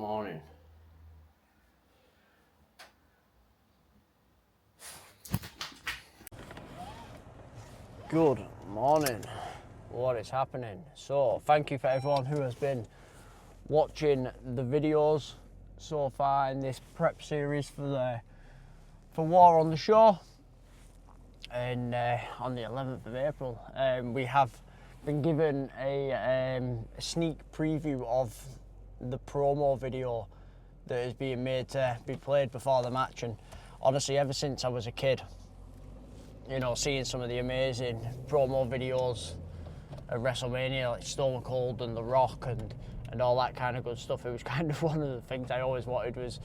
morning. Good morning. What is happening? So, thank you for everyone who has been watching the videos so far in this prep series for War on the Shore. And on the 11th of April, we have been given a sneak preview of the promo video that is being made to be played before the match. And honestly, ever since I was a kid, you know, seeing some of the amazing promo videos at WrestleMania, like Stone Cold and The Rock and all that kind of good stuff, it was kind of one of the things I always wanted, was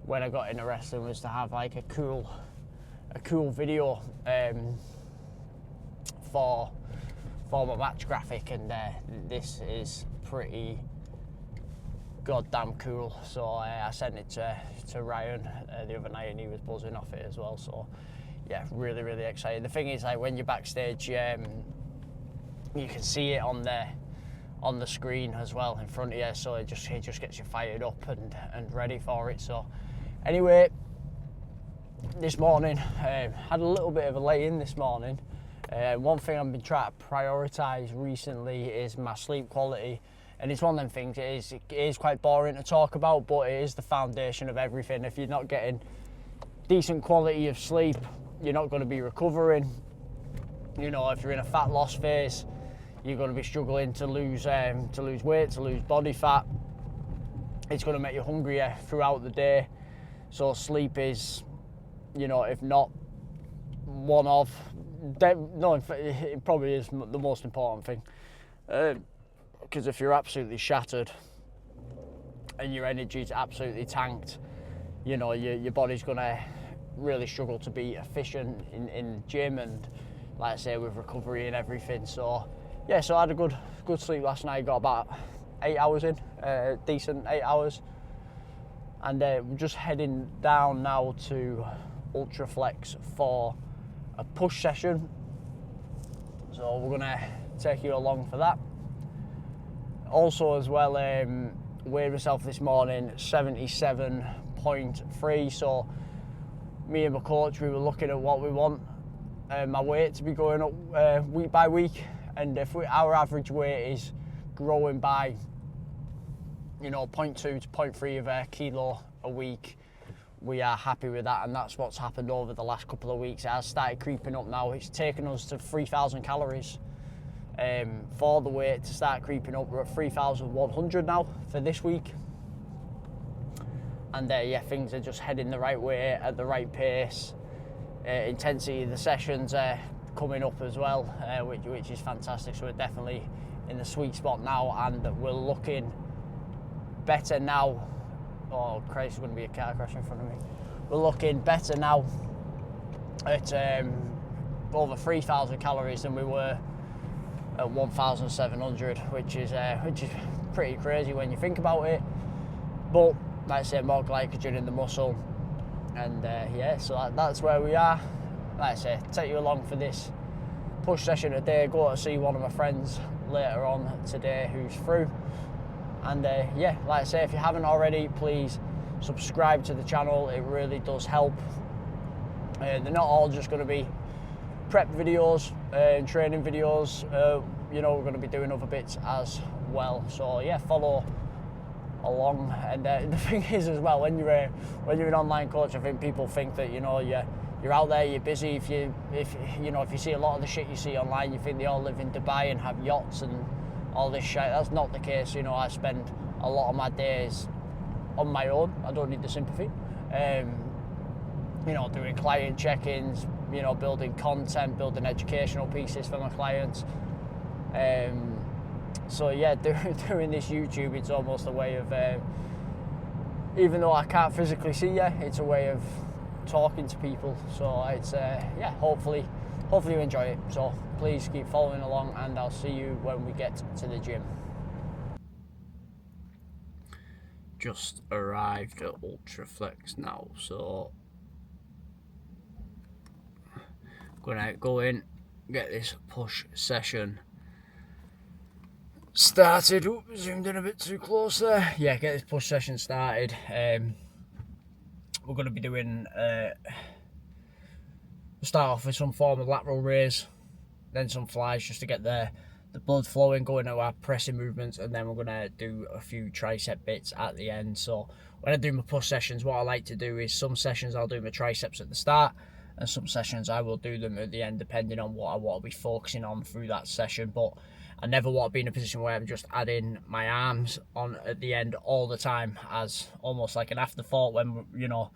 when I got into wrestling, was to have like a cool video for my match graphic, and this is pretty goddamn cool. So I sent it to Ryan the other night, and he was buzzing off it as well. So yeah, really excited. The thing is, like, when you're backstage, you can see it on the screen as well in front of you, so it just gets you fired up and ready for it. So anyway, this morning had a little bit of a lay-in this morning. One thing I've been trying to prioritise recently is my sleep quality, and it's one of them things, it is quite boring to talk about, but it is the foundation of everything. If you're not getting decent quality of sleep, you're not going to be recovering. You know, if you're in a fat loss phase, you're going to be struggling to lose weight, to lose body fat. It's going to make you hungrier throughout the day. So sleep is, you know, if not one of, no, it probably is the most important thing. Because if you're absolutely shattered and your energy's absolutely tanked, you know, your body's going to really struggle to be efficient in the gym, and like I say, with recovery and everything. So yeah, so I had a good sleep last night, got about 8 hours in, decent 8 hours, and we're just heading down now to Ultraflex for a push session. So we're gonna take you along for that. Also as well, weighed myself this morning, 77.3. So me and my coach, we were looking at what we want my weight to be going up week by week, and if our average weight is growing by, you know, 0.2 to 0.3 of a kilo a week, we are happy with that, and that's what's happened over the last couple of weeks. It has started creeping up now. It's taken us to 3,000 calories for the weight to start creeping up. We're at 3,100 now for this week, and yeah, things are just heading the right way at the right pace. Intensity of the sessions are coming up as well, which is fantastic. So we're definitely in the sweet spot now, and we're looking better now. Oh Christ, there's going to be a car crash in front of me. We're looking better now at over 3,000 calories than we were at 1,700, which is pretty crazy when you think about it. But like I say, more glycogen in the muscle, and yeah, so that's where we are. Like I say, take you along for this push session today. Go to see one of my friends later on today who's through. And yeah, like I say, if you haven't already, please subscribe to the channel. It really does help. They're not all just going to be prep videos and training videos. You know, we're going to be doing other bits as well. So yeah, follow along. And the thing is as well, when you're an online coach, I think people think that, you know, you're out there, you're busy. If you see a lot of the shit you see online, you think they all live in Dubai and have yachts and all this shit. That's not the case. You know, I spend a lot of my days on my own. I don't need the sympathy. You know, doing client check-ins, you know, building content, building educational pieces for my clients. So yeah, doing this YouTube, it's almost a way of, even though I can't physically see you, it's a way of talking to people. So it's yeah, hopefully you enjoy it. So please keep following along, and I'll see you when we get to the gym. Just arrived at Ultraflex now, so I'm gonna go in, get this push session started. Oop, zoomed in a bit too close there. Yeah, get this push session started. We're going to be doing, start off with some form of lateral raise, then some flies just to get the blood flowing, going to our pressing movements, and then we're going to do a few tricep bits at the end. So when I do my push sessions, what I like to do is some sessions I'll do my triceps at the start, and some sessions I will do them at the end depending on what I want to be focusing on through that session. But I never want to be in a position where I'm just adding my arms on at the end all the time as almost like an afterthought when, you know,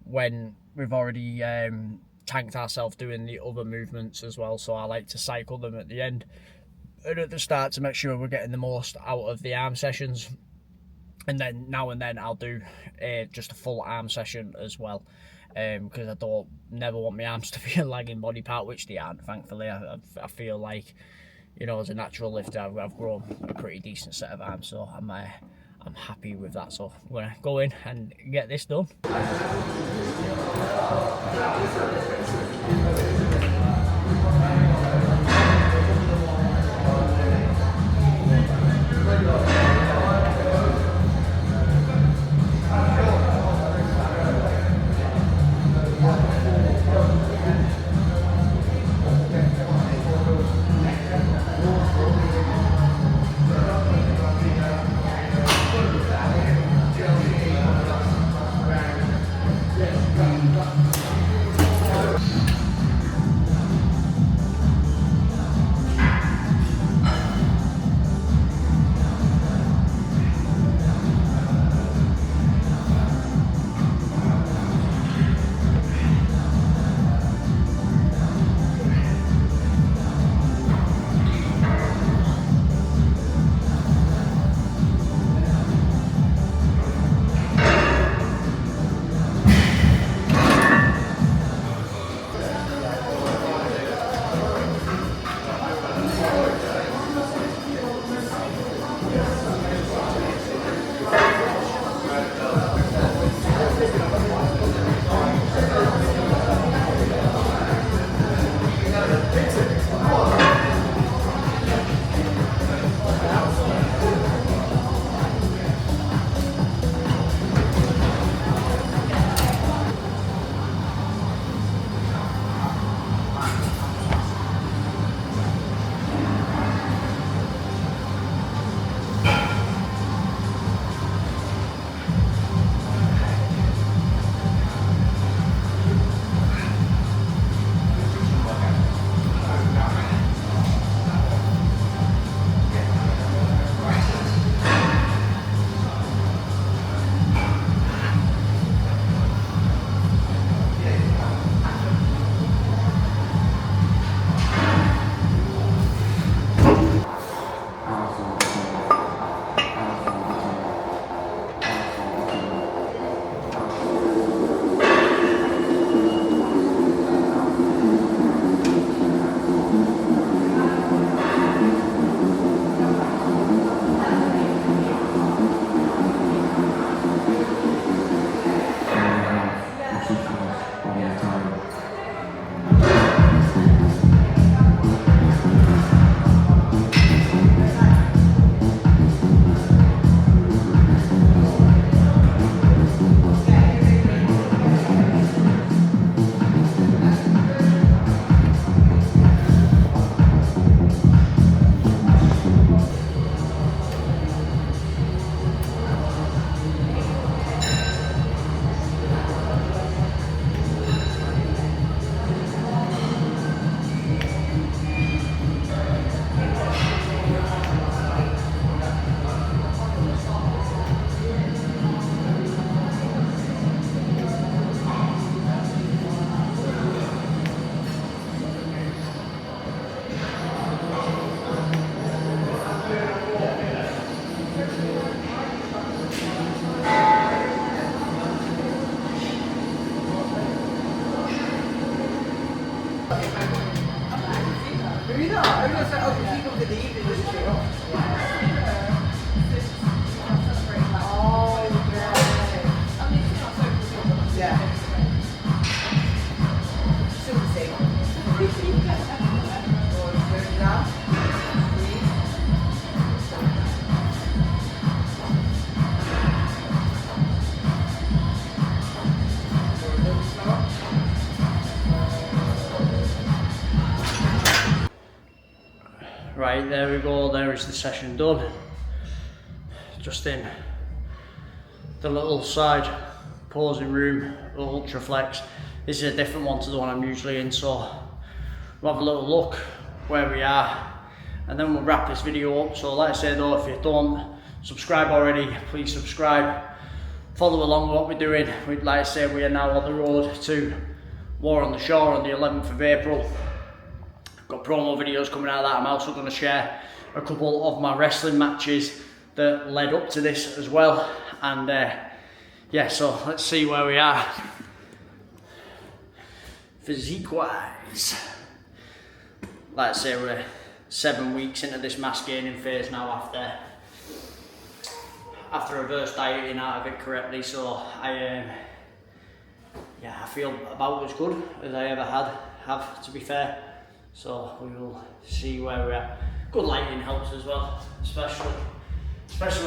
when we've already tanked ourselves doing the other movements as well. So I like to cycle them at the end and at the start to make sure we're getting the most out of the arm sessions. And then now and then I'll do just a full arm session as well, because I never want my arms to be a lagging body part, which they aren't, thankfully. I feel like, you know, as a natural lifter, I've grown a pretty decent set of arms, so I'm happy with that. So I'm gonna go in and get this done. Right, there we go, there is the session done. Just in the little side posing room, Ultraflex. This is a different one to the one I'm usually in, so we'll have a little look where we are and then we'll wrap this video up. So like I said though, if you don't subscribe already, please subscribe. Follow along what we're doing. Like I said, we are now on the road to War on the Shore on the 11th of April. Got promo videos coming out of that. I'm also going to share a couple of my wrestling matches that led up to this as well. And yeah, so let's see where we are physique wise. Like I say, we're 7 weeks into this mass gaining phase now after reverse dieting out of it correctly. So yeah, I feel about as good as I ever have, to be fair. So we will see where we're at. Good lighting helps as well, especially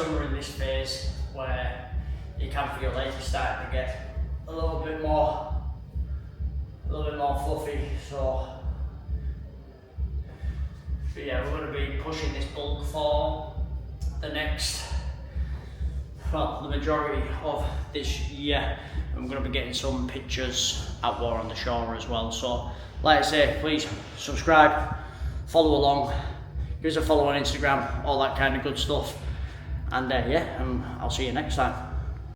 when we're in this phase where you can feel like you're starting to get a little bit more fluffy. So, but yeah, we're going to be pushing this bulk for the next, well, the majority of this year. I'm going to be getting some pictures at War on the Shore as well. So, like I say, please subscribe, follow along, give us a follow on Instagram, all that kind of good stuff. And yeah, I'll see you next time.